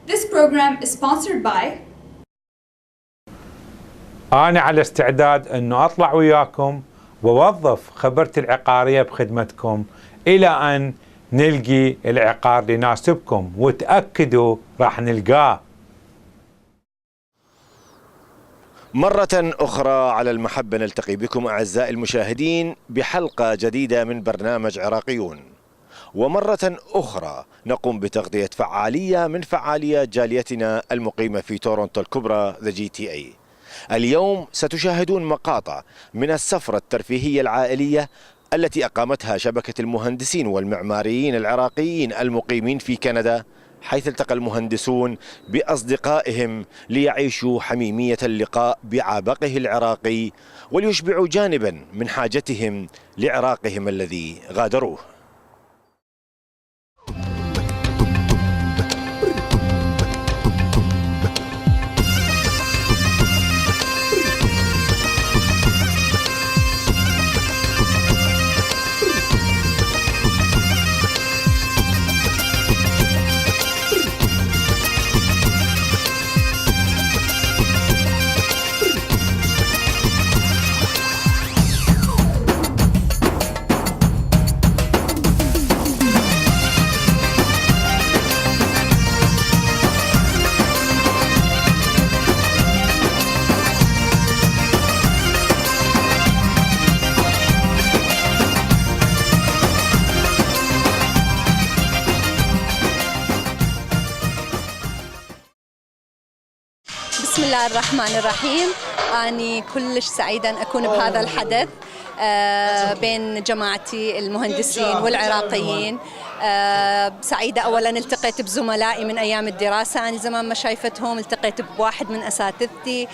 This program is sponsored by. أنا على استعداد أنه أطلع وياكم ووظف خبرتي العقارية بخدمتكم إلى أن نلقي العقار اللي يناسبكم، وتأكدوا راح نلقاه. مرة أخرى على المحبة نلتقي بكم أعزائي المشاهدين بحلقة جديدة من برنامج عراقيون، ومرة أخرى نقوم بتغطية فعالية من فعاليات جاليتنا المقيمة في تورونتو الكبرى The GTA. اليوم ستشاهدون مقاطع من السفرة الترفيهية العائلية التي أقامتها شبكة المهندسين والمعماريين العراقيين المقيمين في كندا، حيث التقى المهندسون بأصدقائهم ليعيشوا حميمية اللقاء بعابقه العراقي وليشبعوا جانبا من حاجتهم لعراقهم الذي غادروه. بسم الله الرحمن الرحيم. أنا كلش سعيدة أن أكون بهذا الحدث بين جماعتي المهندسين والعراقيين. سعيدة أولا التقيت بزملائي من أيام الدراسة، أنا زمان ما شايفتهم، التقيت بواحد من أساتذتي،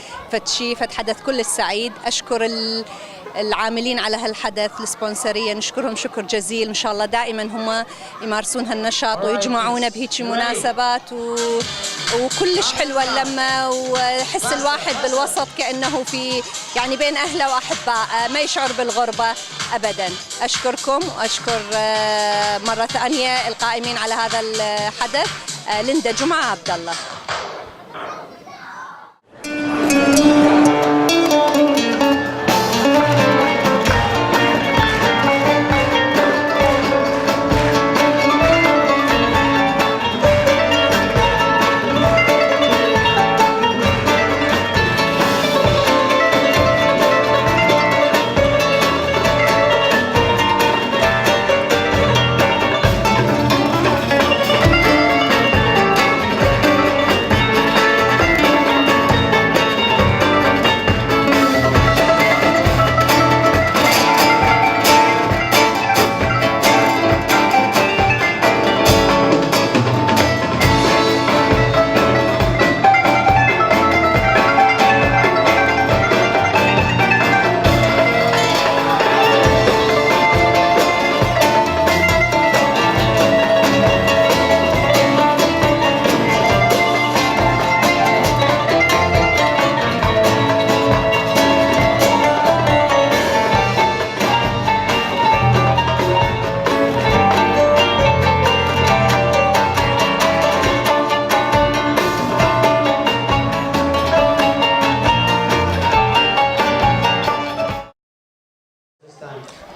فد حدث كلش سعيد. أشكر العاملين على هالحدث، السبونسرية نشكرهم شكر جزيل، إن شاء الله دائما هم يمارسون هالنشاط ويجمعونا بهيك مناسبات وكلش حلوة اللمة، وحس الواحد بالوسط كأنه في يعني بين أهله وأحبائه، ما يشعر بالغربة أبدا. أشكركم وأشكر مرة ثانية القائمين على هذا الحدث، ليندا جمعة عبد الله.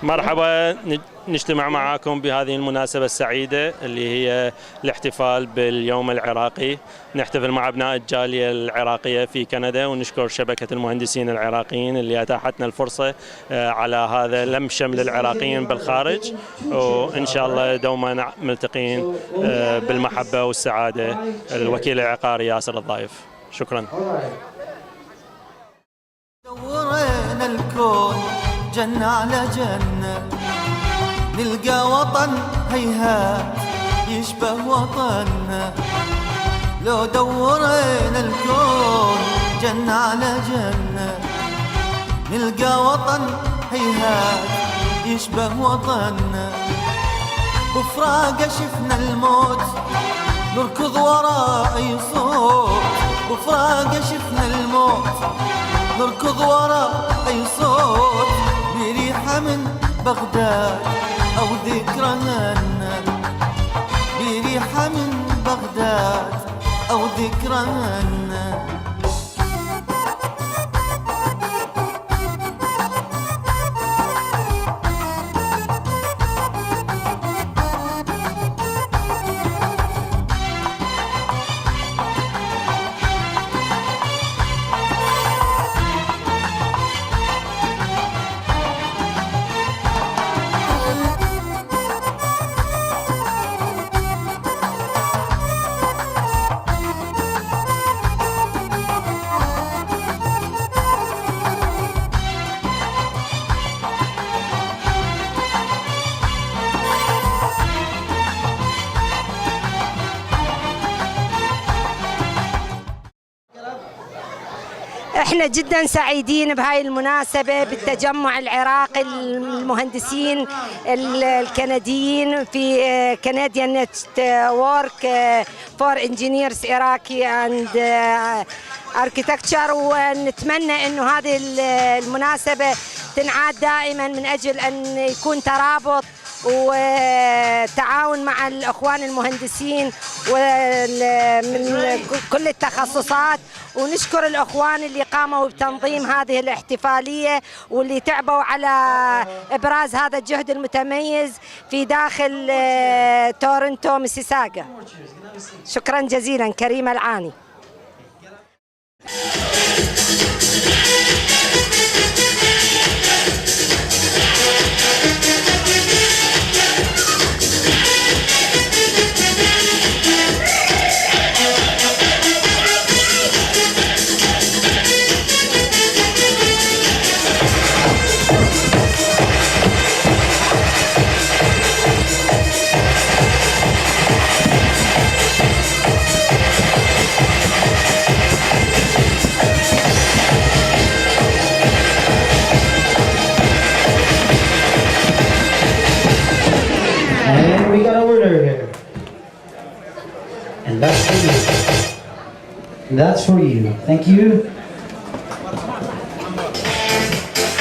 مرحبا، نجتمع معكم بهذه المناسبة السعيدة اللي هي الاحتفال باليوم العراقي. نحتفل مع أبناء الجالية العراقية في كندا، ونشكر شبكة المهندسين العراقيين اللي أتاحتنا الفرصة على هذا لم شمل العراقيين بالخارج، وإن شاء الله دوما ملتقين بالمحبة والسعادة. الوكيل العقاري ياسر الضايف، شكرا. دورنا الكون جنة على جنة، نلقى وطن هيهات يشبه وطننا. لو دورنا الكون جنة على جنة، نلقى وطن هيهات يشبه وطننا. بفراقه شفنا الموت نركض وراء أي صوت، بفراقه شفنا الموت نركض وراء أي صوت. بريحة من بغداد أو ذكرى بريحة من بغداد أو ذكرى هنا. احنا جدا سعيدين بهاي المناسبة بالتجمع العراقي المهندسين الكنديين في Canadian Network for Engineers Iraqi and Architecture، ونتمنى انه هذه المناسبة تنعاد دائما من اجل ان يكون ترابط وتعاون مع الأخوان المهندسين ومن كل التخصصات. ونشكر الأخوان اللي قاموا بتنظيم هذه الاحتفالية واللي تعبوا على إبراز هذا الجهد المتميز في داخل تورنتو ميسيساغا. شكرا جزيلا. كريمة العاني. And we got a winner here. And that's for you. That's for you. Thank you.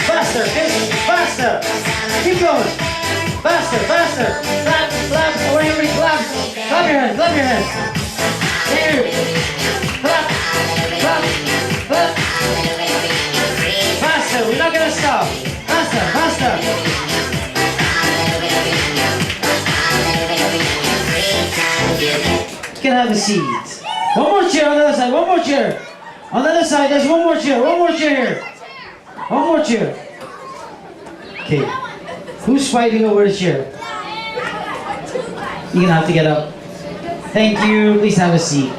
Faster, kids, faster. Keep going. Faster, faster. Clap, clap, everybody clap. Clap your hands, clap your hands. There. Clap, clap, clap. Faster, we're not gonna stop. Faster, faster. You can have a seat. One more chair on the other side, one more chair. On the other side, there's one more chair here. One more chair. Okay. Who's fighting over the chair? You're gonna have to get up. Thank you. Please have a seat.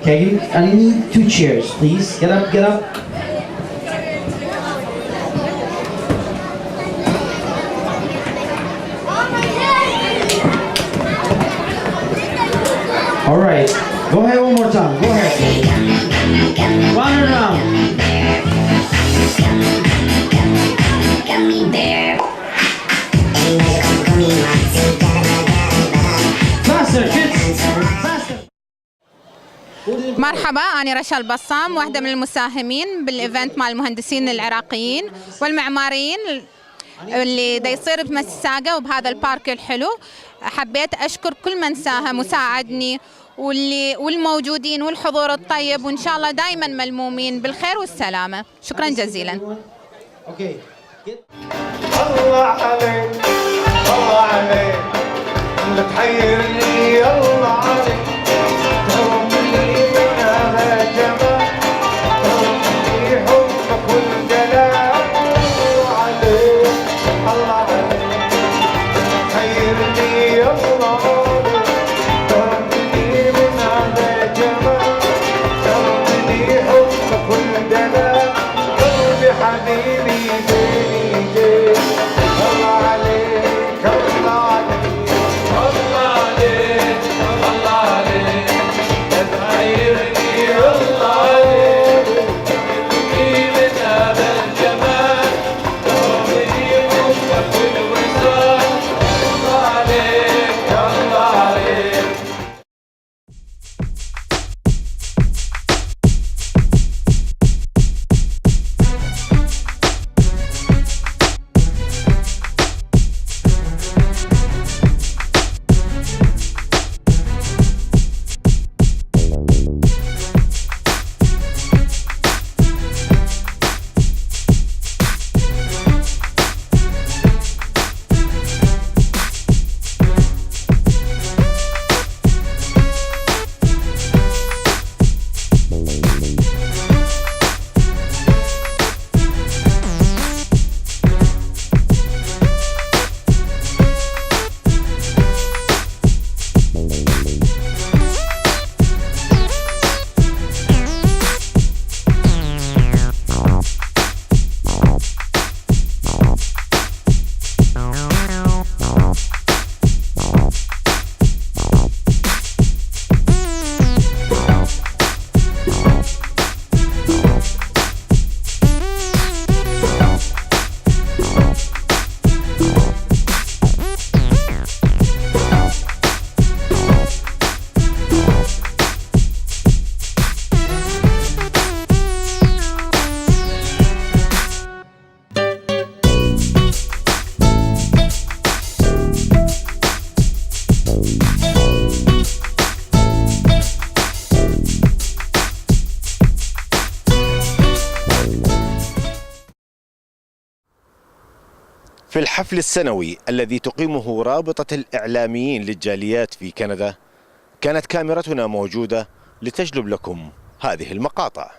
Okay, I need 2 chairs, please. Get up, get up. All right, go ahead one more time, go ahead. Round and round. Faster, kids, faster. مرحبا، أنا رشا البصام، واحدة من المساهمين بالإيفنت مع المهندسين العراقيين والمعماريين اللي دا يصير بمسيساغا وبهذا البارك الحلو. حبيت أشكر كل من ساهم وساعدني والموجودين والحضور الطيب، وإن شاء الله دائما ملمومين بالخير والسلامة. شكرا جزيلا. الله عليك الله عليك اللي تحيرني، الله عليك تهمني من هذا الجمال، تهمني حبك والجلال. الله عليك الله عليك تحيرني، الله عليك تهمني من هذا الجمال، تهمني حبك والجلال. قلبي حبيبي الله عليك الله عليك الله عليك الله عليك. في الحفل السنوي الذي تقيمه رابطة الإعلاميين للجاليات في كندا كانت كاميرتنا موجودة لتجلب لكم هذه المقاطع.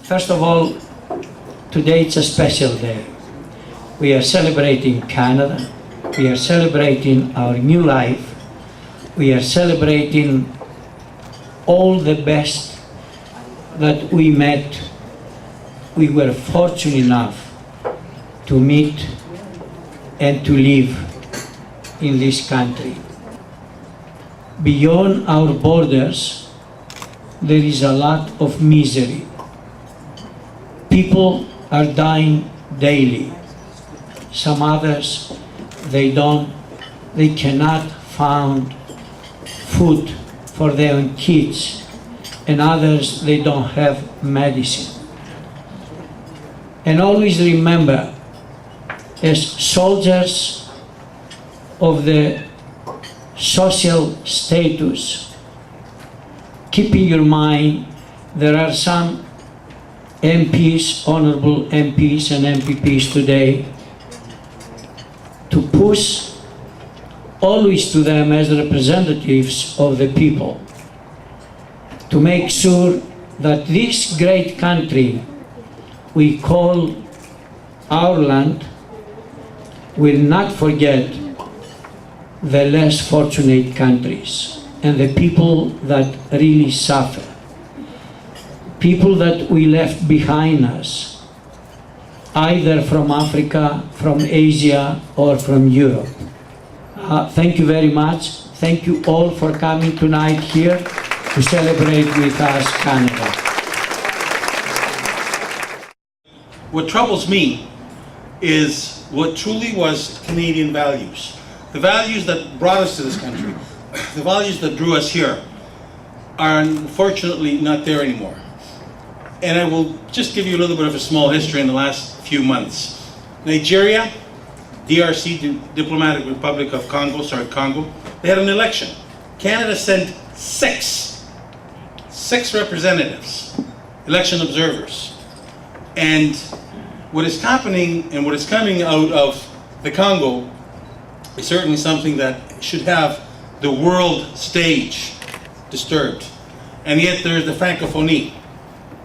First of all, today it's a special day. We are celebrating Canada. We are celebrating our new life. We are celebrating all the best that we met. We were fortunate enough to meet and to live in this country. Beyond our borders, there is a lot of misery. People are dying daily. Some others, they cannot find food for their own kids, and others, they don't have medicine. And always remember, as soldiers of the social status, keep in your mind there are some MPs, honorable MPs and MPPs today, to push always to them as representatives of the people, to make sure that this great country we call our land will not forget the less fortunate countries and the people that really suffer. People that we left behind us, either from Africa, from Asia, or from Europe. Thank you very much. Thank you all for coming tonight here to celebrate with us Canada. What troubles me is what truly was Canadian values. The values that brought us to this country, the values that drew us here, are unfortunately not there anymore. And I will just give you a little bit of a small history in the last few months. Nigeria, DRC, Diplomatic Republic of Congo, Congo, they had an election. Canada sent six representatives, election observers. And what is happening and what is coming out of the Congo is certainly something that should have the world stage disturbed. And yet there's the francophonie.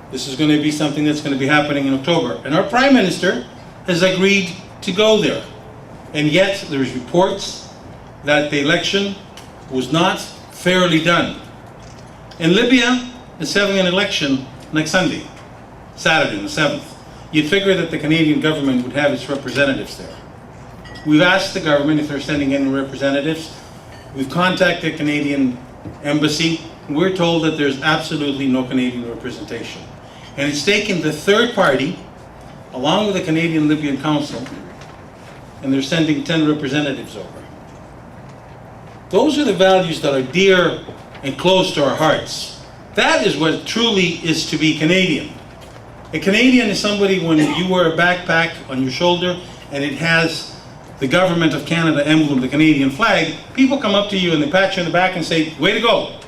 This is going to be something that's going to be happening in October. And our Prime Minister has agreed to go there. And yet there's reports that the election was not fairly done. In Libya is having an election next Sunday, Saturday the 7th. You'd figure that the Canadian government would have its representatives there. We've asked the government if they're sending any representatives. We've contacted the Canadian embassy. we're told that there's absolutely no Canadian representation. And it's taken the third party, along with the Canadian Libyan Council, and they're sending 10 representatives over. Those are the values that are dear and close to our hearts. That is what truly is to be Canadian. A Canadian is somebody when you wear a backpack on your shoulder and it has the Government of Canada emblem, the Canadian flag, people come up to you and they pat you on the back and say, way to go.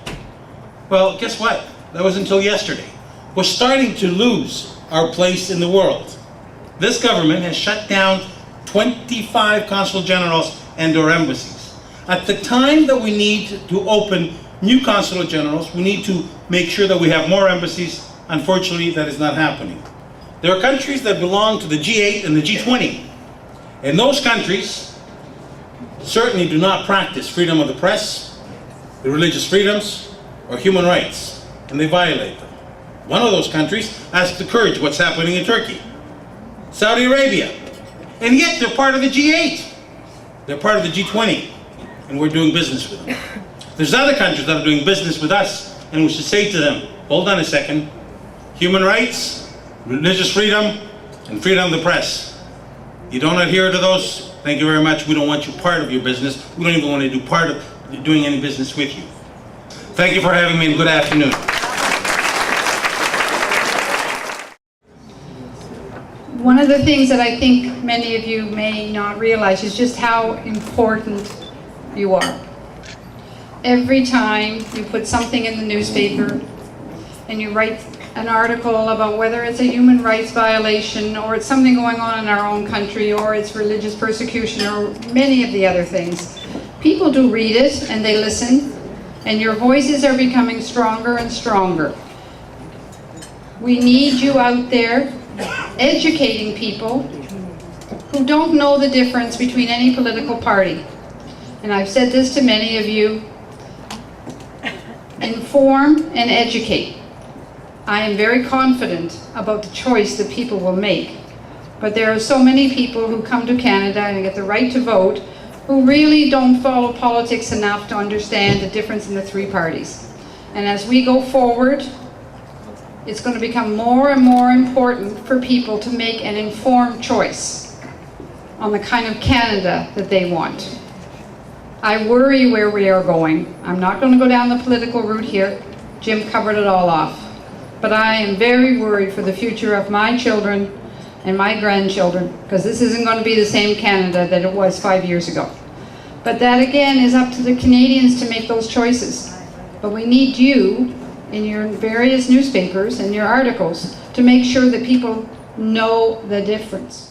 Well, guess what? That was until yesterday. We're starting to lose our place in the world. This government has shut down 25 consul generals and or embassies. At the time that we need to open new consulate generals, we need to make sure that we have more embassies. Unfortunately, that is not happening. There are countries that belong to the G8 and the G20. And those countries certainly do not practice freedom of the press, the religious freedoms, or human rights, and they violate them. One of those countries has the courage what's happening in Turkey, Saudi Arabia, and yet they're part of the G8. They're part of the G20, and we're doing business with them. There's other countries that are doing business with us, and we should say to them, hold on a second, human rights, religious freedom, and freedom of the press. You don't adhere to those, thank you very much, we don't want you part of your business. We don't even want to do part of doing any business with you. Thank you for having me, and good afternoon. One of the things that I think many of you may not realize is just how important you are. Every time you put something in the newspaper and you write an article about whether it's a human rights violation or it's something going on in our own country or it's religious persecution or many of the other things, people do read it and they listen, and your voices are becoming stronger and stronger. We need you out there educating people who don't know the difference between any political party. And I've said this to many of you, inform and educate. I am very confident about the choice that people will make. But there are so many people who come to Canada and get the right to vote who really don't follow politics enough to understand the difference in the three parties. And as we go forward, it's going to become more and more important for people to make an informed choice on the kind of Canada that they want. I worry where we are going. I'm not going to go down the political route here. Jim covered it all off. But I am very worried for the future of my children and my grandchildren, because this isn't going to be the same Canada that it was 5 years ago. But that again is up to the Canadians to make those choices. But we need you in your various newspapers and your articles to make sure that people know the difference.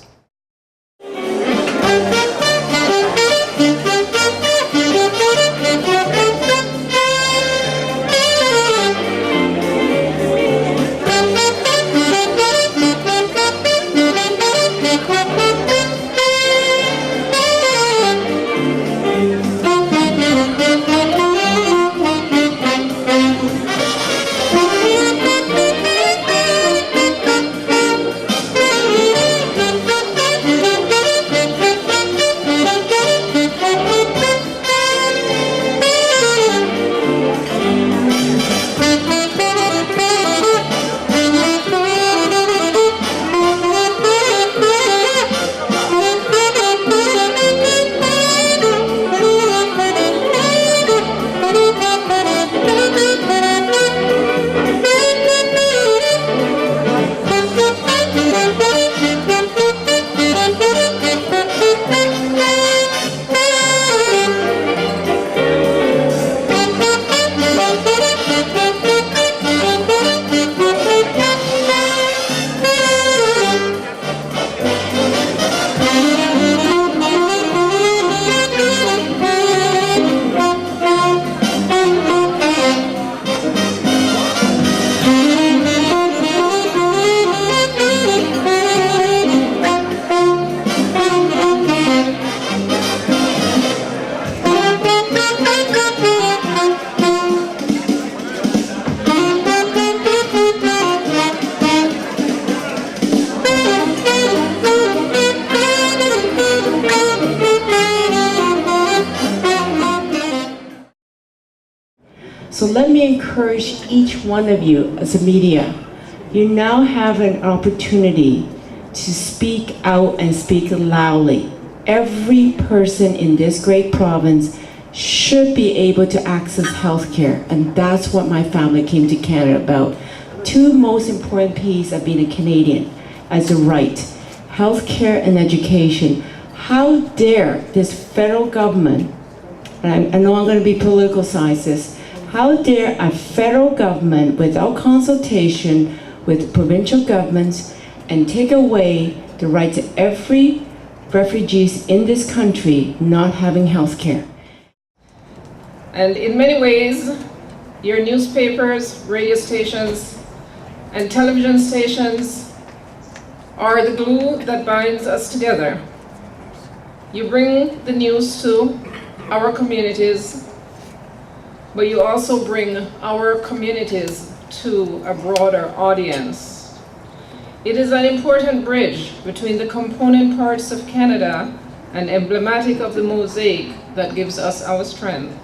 So let me encourage each one of you as a media. You now have an opportunity to speak out and speak loudly. Every person in this great province should be able to access healthcare, and that's what my family came to Canada about. Two most important pieces of being a Canadian as a right, healthcare and education. How dare this federal government, and I know I'm going to be political scientist, how dare a federal government without consultation with provincial governments and take away the rights of every refugees in this country not having health care. And in many ways, your newspapers, radio stations, and television stations are the glue that binds us together. You bring the news to our communities, but you also bring our communities to a broader audience. It is an important bridge between the component parts of Canada and emblematic of the mosaic that gives us our strength.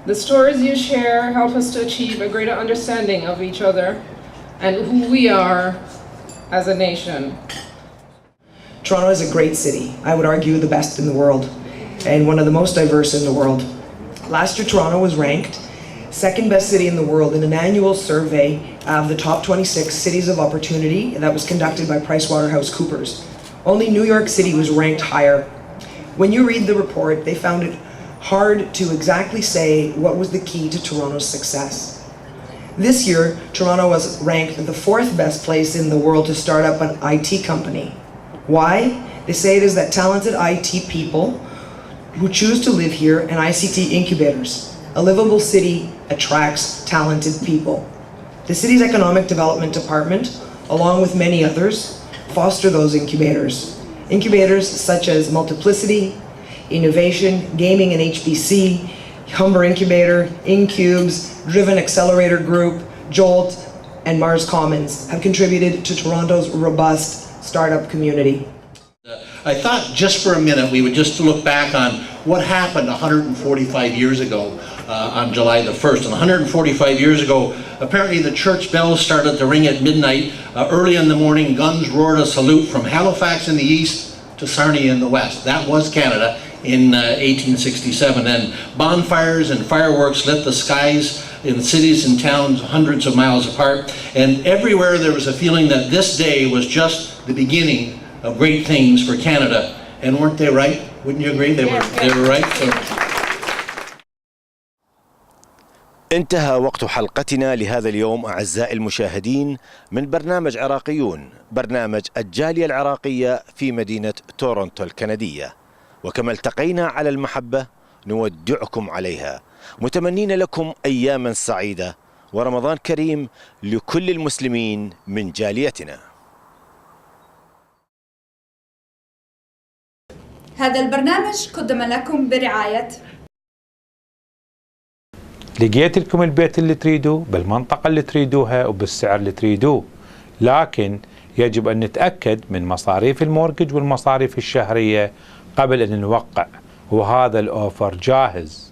The stories you share help us to achieve a greater understanding of each other and who we are as a nation. Toronto is a great city. I would argue the best in the world and one of the most diverse in the world. Last year, Toronto was ranked second best city in the world in an annual survey of the top 26 cities of opportunity that was conducted by PricewaterhouseCoopers. Only New York City was ranked higher. When you read the report, they found it hard to exactly say what was the key to Toronto's success. This year, Toronto was ranked the fourth best place in the world to start up an IT company. Why? They say it is that talented IT people who choose to live here and ICT incubators. A livable city attracts talented people. The city's economic development department, along with many others, foster those incubators. Incubators such as Multiplicity, Innovation, Gaming and HBC, Humber Incubator, Incubes, Driven Accelerator Group, Jolt, and Mars Commons have contributed to Toronto's robust startup community. I thought just for a minute we would just look back on what happened 145 years ago on July the 1st. And 145 years ago, apparently the church bells started to ring at midnight. Early in the morning, guns roared a salute from Halifax in the east to Sarnia in the west. That was Canada in 1867. And bonfires and fireworks lit the skies in cities and towns hundreds of miles apart. And everywhere there was a feeling that this day was just the beginning of great things for Canada. And weren't they right? Wouldn't you agree? They were right. So. انتهى وقت حلقتنا لهذا اليوم أعزائي المشاهدين من برنامج عراقيون، برنامج الجالية العراقية في مدينة تورونتو الكندية. وكما التقينا على المحبة نودعكم عليها، متمنين لكم أياما سعيدة ورمضان كريم لكل المسلمين من جاليتنا. هذا البرنامج قدم لكم برعاية لقيت لكم البيت اللي تريدوه بالمنطقة اللي تريدوها وبالسعر اللي تريدوه، لكن يجب أن نتأكد من مصاريف المورجج والمصاريف الشهرية قبل أن نوقع، وهذا الأوفر جاهز.